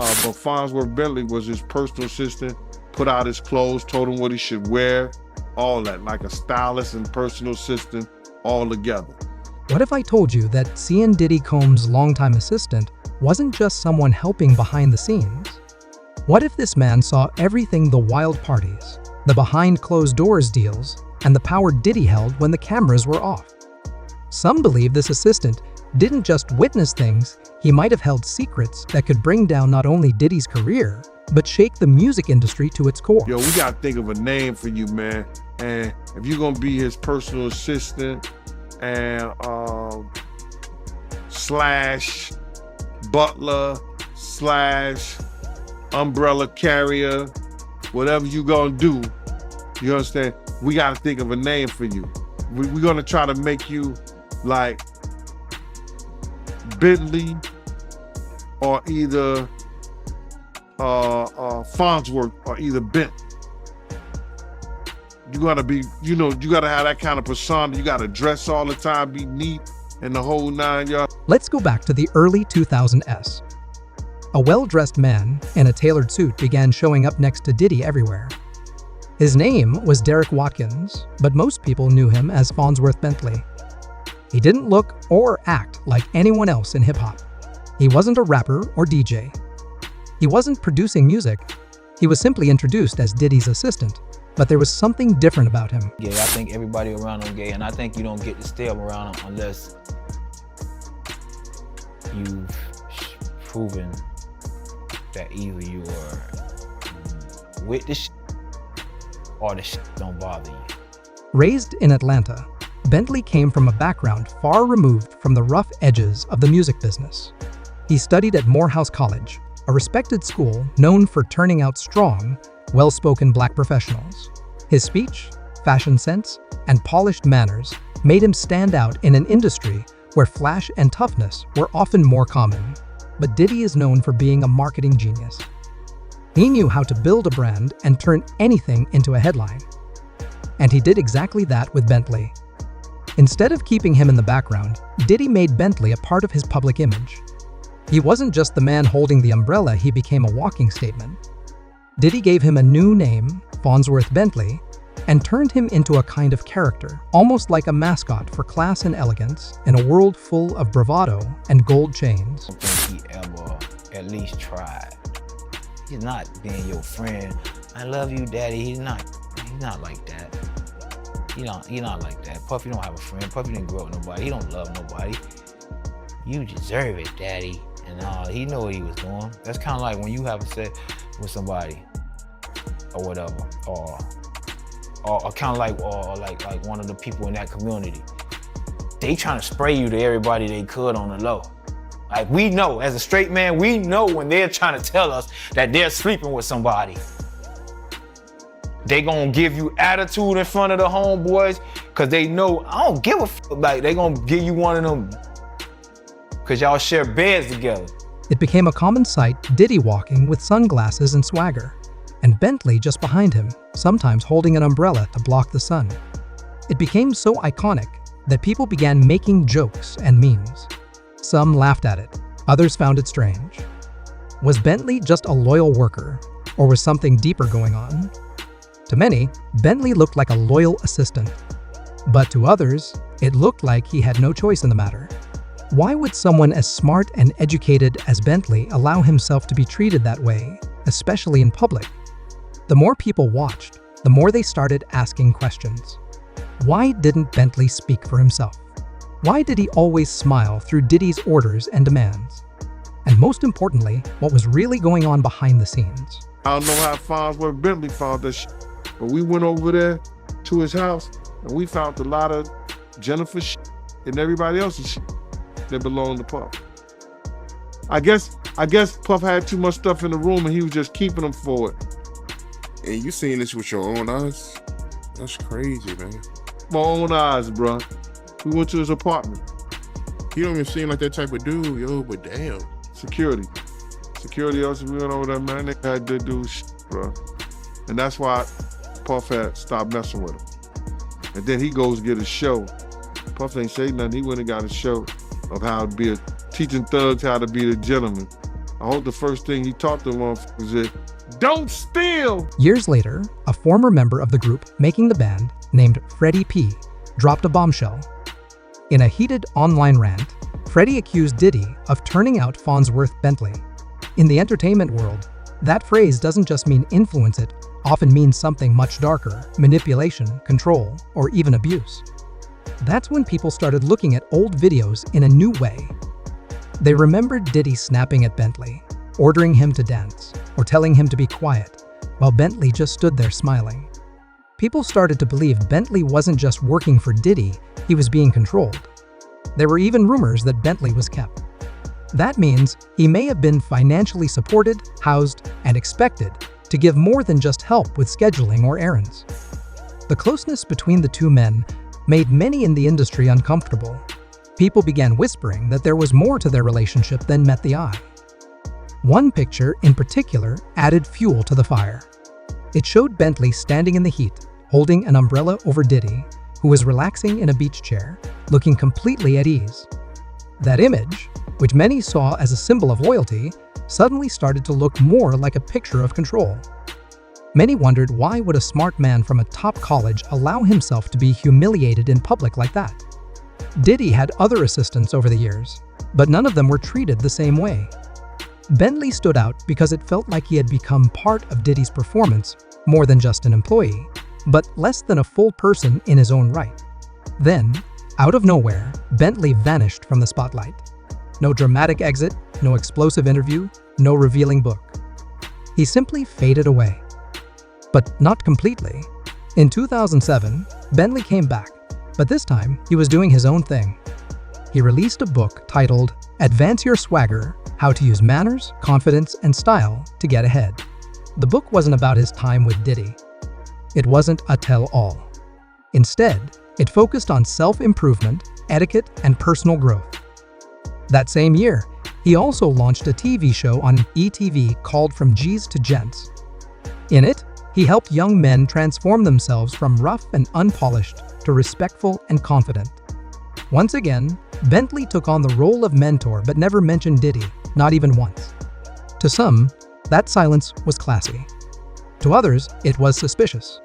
But Farnsworth Bentley was his personal assistant, put out his clothes, told him what he should wear, all that, like a stylist and personal assistant all together. What if I told you that seeing Diddy Combs' longtime assistant wasn't just someone helping behind the scenes? What if this man saw everything: the wild parties, the behind closed doors deals, and the power Diddy held when the cameras were off? Some believe this assistant didn't just witness things, he might have held secrets that could bring down not only Diddy's career, but shake the music industry to its core. Yo, we gotta think of a name for you, man. And if you're gonna be his personal assistant and slash butler slash umbrella carrier, whatever you gonna do, you understand? We gotta think of a name for you. We're gonna try to make you like Bentley or either Farnsworth or either Bent. You gotta be, you gotta have that kind of persona. You gotta dress all the time, be neat, and the whole 9 yards. Let's go back to the early 2000s. A well-dressed man in a tailored suit began showing up next to Diddy everywhere. His name was Derek Watkins, but most people knew him as Farnsworth Bentley. He didn't look or act like anyone else in hip-hop. He wasn't a rapper or DJ. He wasn't producing music. He was simply introduced as Diddy's assistant, but there was something different about him. Gay, I think everybody around him gay, and I think you don't get to stay around him unless you've proven that either you are with the shit or the shit don't bother you. Raised in Atlanta, Bentley came from a background far removed from the rough edges of the music business. He studied at Morehouse College, a respected school known for turning out strong, well-spoken black professionals. His speech, fashion sense, and polished manners made him stand out in an industry where flash and toughness were often more common. But Diddy is known for being a marketing genius. He knew how to build a brand and turn anything into a headline. And he did exactly that with Bentley. Instead of keeping him in the background, Diddy made Bentley a part of his public image. He wasn't just the man holding the umbrella, he became a walking statement. Diddy gave him a new name, Farnsworth Bentley, and turned him into a kind of character, almost like a mascot for class and elegance in a world full of bravado and gold chains. I don't think he ever at least tried. He's not being your friend. I love you, daddy. He's not like that. He's not like that. Puffy don't have a friend. Puffy didn't grow up with nobody. He don't love nobody. You deserve it, daddy. And he knew what he was doing. That's kind of like when you have a set with somebody or whatever, or kind of like one of the people in that community. They trying to spray you to everybody they could on the low. Like, we know, as a straight man, we know when they're trying to tell us that they're sleeping with somebody. They gonna give you attitude in front of the homeboys, cause they know, I don't give a fuck, like, they gonna give you one of them, cause y'all share beds together. It became a common sight, Diddy walking with sunglasses and swagger, and Bentley just behind him, sometimes holding an umbrella to block the sun. It became so iconic that people began making jokes and memes. Some laughed at it, others found it strange. Was Bentley just a loyal worker, or was something deeper going on? To many, Bentley looked like a loyal assistant. But to others, it looked like he had no choice in the matter. Why would someone as smart and educated as Bentley allow himself to be treated that way, especially in public? The more people watched, the more they started asking questions. Why didn't Bentley speak for himself? Why did he always smile through Diddy's orders and demands? And most importantly, what was really going on behind the scenes? I don't know how Farnsworth Bentley found that shit, but we went over there to his house and we found a lot of Jennifer shit and everybody else's shit that belonged to Puff. I guess Puff had too much stuff in the room and he was just keeping them for it. And you seen this with your own eyes? That's crazy, man. My own eyes, bro. We went to his apartment. He don't even seem like that type of dude, yo, but damn. Security else, we went over there, man. They had to do shit, bro. And that's why Puff had stopped messing with him. And then he goes get a show. Puff ain't say nothing. He went and got a show of how to be teaching thugs how to be the gentleman. I hope the first thing he taught them motherfuckers is, don't steal! Years later, a former member of the group making the band, named Freddie P., dropped a bombshell. In a heated online rant, Freddie accused Diddy of turning out Farnsworth Bentley. In the entertainment world, that phrase doesn't just mean influence, it often means something much darker: manipulation, control, or even abuse. That's when people started looking at old videos in a new way. They remembered Diddy snapping at Bentley, ordering him to dance, or telling him to be quiet, while Bentley just stood there smiling. People started to believe Bentley wasn't just working for Diddy, he was being controlled. There were even rumors that Bentley was kept. That means he may have been financially supported, housed, and expected to give more than just help with scheduling or errands. The closeness between the two men made many in the industry uncomfortable. People began whispering that there was more to their relationship than met the eye. One picture in particular added fuel to the fire. It showed Bentley standing in the heat, holding an umbrella over Diddy, who was relaxing in a beach chair, looking completely at ease. That image, which many saw as a symbol of loyalty, suddenly started to look more like a picture of control. Many wondered, why would a smart man from a top college allow himself to be humiliated in public like that? Diddy had other assistants over the years, but none of them were treated the same way. Bentley stood out because it felt like he had become part of Diddy's performance, more than just an employee, but less than a full person in his own right. Then, out of nowhere, Bentley vanished from the spotlight. No dramatic exit, no explosive interview, no revealing book. He simply faded away. But not completely. In 2007, Bentley came back, but this time he was doing his own thing. He released a book titled Advance Your Swagger: How to Use Manners, Confidence, and Style to Get Ahead. The book wasn't about his time with Diddy. It wasn't a tell-all. Instead, it focused on self-improvement, etiquette, and personal growth. That same year, he also launched a TV show on ETV called From G's to Gents. In it, he helped young men transform themselves from rough and unpolished to respectful and confident. Once again, Bentley took on the role of mentor but never mentioned Diddy, not even once. To some, that silence was classy. To others, it was suspicious.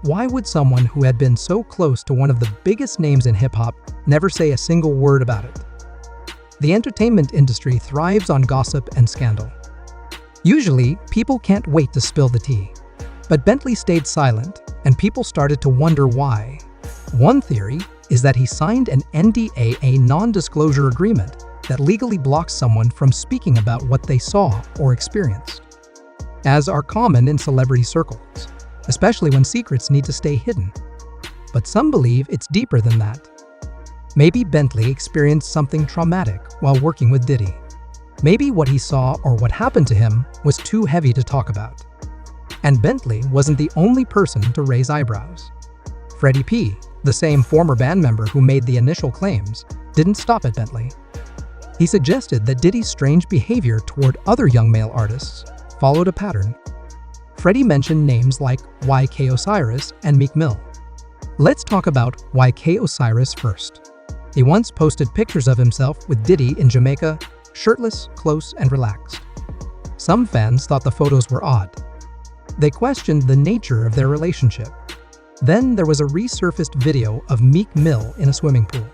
Why would someone who had been so close to one of the biggest names in hip-hop never say a single word about it? The entertainment industry thrives on gossip and scandal. Usually, people can't wait to spill the tea. But Bentley stayed silent, and people started to wonder why. One theory is that he signed an NDA, a non-disclosure agreement, that legally blocks someone from speaking about what they saw or experienced. As are common in celebrity circles, especially when secrets need to stay hidden. But some believe it's deeper than that. Maybe Bentley experienced something traumatic while working with Diddy. Maybe what he saw or what happened to him was too heavy to talk about. And Bentley wasn't the only person to raise eyebrows. Freddie P., the same former band member who made the initial claims, didn't stop at Bentley. He suggested that Diddy's strange behavior toward other young male artists followed a pattern. Freddie mentioned names like YK Osiris and Meek Mill. Let's talk about YK Osiris first. He once posted pictures of himself with Diddy in Jamaica, shirtless, close, and relaxed. Some fans thought the photos were odd. They questioned the nature of their relationship. Then there was a resurfaced video of Meek Mill in a swimming pool.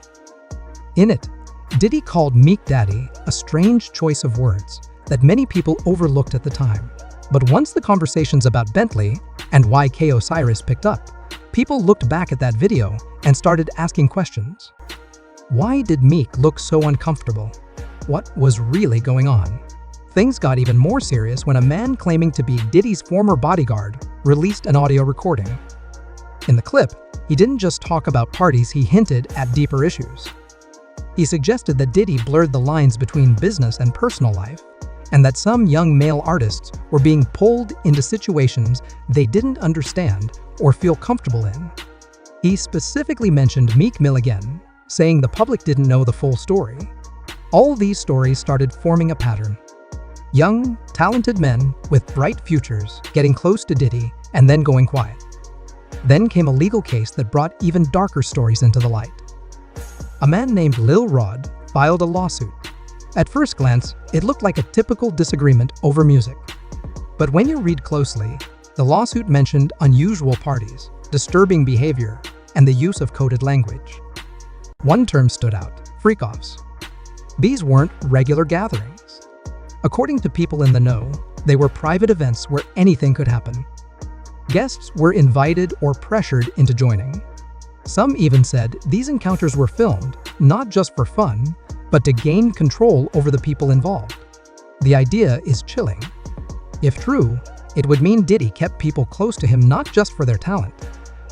In it, Diddy called Meek Daddy, a strange choice of words that many people overlooked at the time. But once the conversations about Bentley and YK Osiris picked up, people looked back at that video and started asking questions. Why did Meek look so uncomfortable? What was really going on? Things got even more serious when a man claiming to be Diddy's former bodyguard released an audio recording. In the clip, he didn't just talk about parties, he hinted at deeper issues. He suggested that Diddy blurred the lines between business and personal life, and that some young male artists were being pulled into situations they didn't understand or feel comfortable in. He specifically mentioned Meek Mill again, saying the public didn't know the full story. All these stories started forming a pattern. Young, talented men with bright futures getting close to Diddy and then going quiet. Then came a legal case that brought even darker stories into the light. A man named Lil Rod filed a lawsuit. At first glance, it looked like a typical disagreement over music. But when you read closely, the lawsuit mentioned unusual parties, disturbing behavior, and the use of coded language. One term stood out: freak-offs. These weren't regular gatherings. According to people in the know, they were private events where anything could happen. Guests were invited or pressured into joining. Some even said these encounters were filmed, not just for fun, but to gain control over the people involved. The idea is chilling. If true, it would mean Diddy kept people close to him not just for their talent,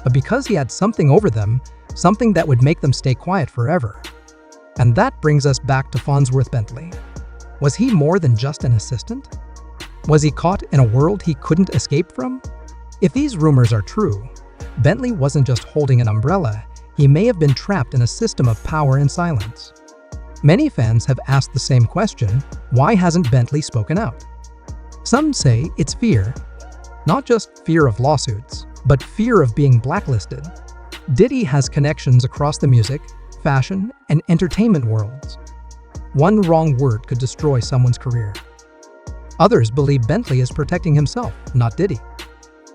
but because he had something over them, something that would make them stay quiet forever. And that brings us back to Fonzworth Bentley. Was he more than just an assistant? Was he caught in a world he couldn't escape from? If these rumors are true, Bentley wasn't just holding an umbrella, he may have been trapped in a system of power and silence. Many fans have asked the same question: why hasn't Bentley spoken out? Some say it's fear. Not just fear of lawsuits, but fear of being blacklisted. Diddy has connections across the music, fashion, and entertainment worlds. One wrong word could destroy someone's career. Others believe Bentley is protecting himself, not Diddy.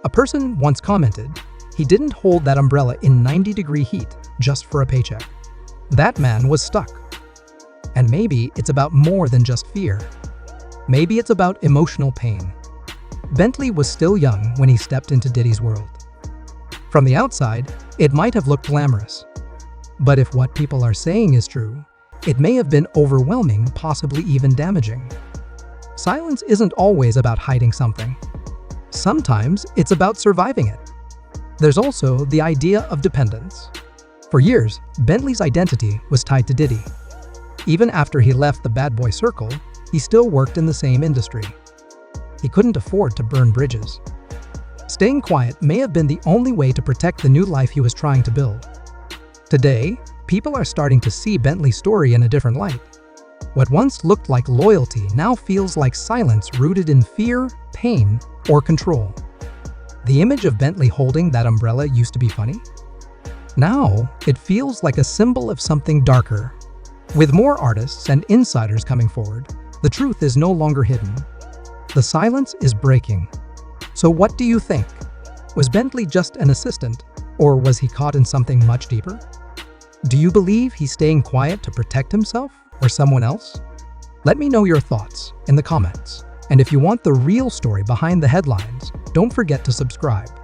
A person once commented, he didn't hold that umbrella in 90-degree heat just for a paycheck. That man was stuck. And maybe it's about more than just fear. Maybe it's about emotional pain. Bentley was still young when he stepped into Diddy's world. From the outside, it might have looked glamorous. But if what people are saying is true, it may have been overwhelming, possibly even damaging. Silence isn't always about hiding something. Sometimes it's about surviving it. There's also the idea of dependence. For years, Bentley's identity was tied to Diddy. Even after he left the bad boy circle, he still worked in the same industry. He couldn't afford to burn bridges. Staying quiet may have been the only way to protect the new life he was trying to build. Today, people are starting to see Bentley's story in a different light. What once looked like loyalty now feels like silence rooted in fear, pain, or control. The image of Bentley holding that umbrella used to be funny. Now, it feels like a symbol of something darker. With more artists and insiders coming forward, the truth is no longer hidden. The silence is breaking. So what do you think? Was Bentley just an assistant, or was he caught in something much deeper? Do you believe he's staying quiet to protect himself or someone else? Let me know your thoughts in the comments. And if you want the real story behind the headlines, don't forget to subscribe.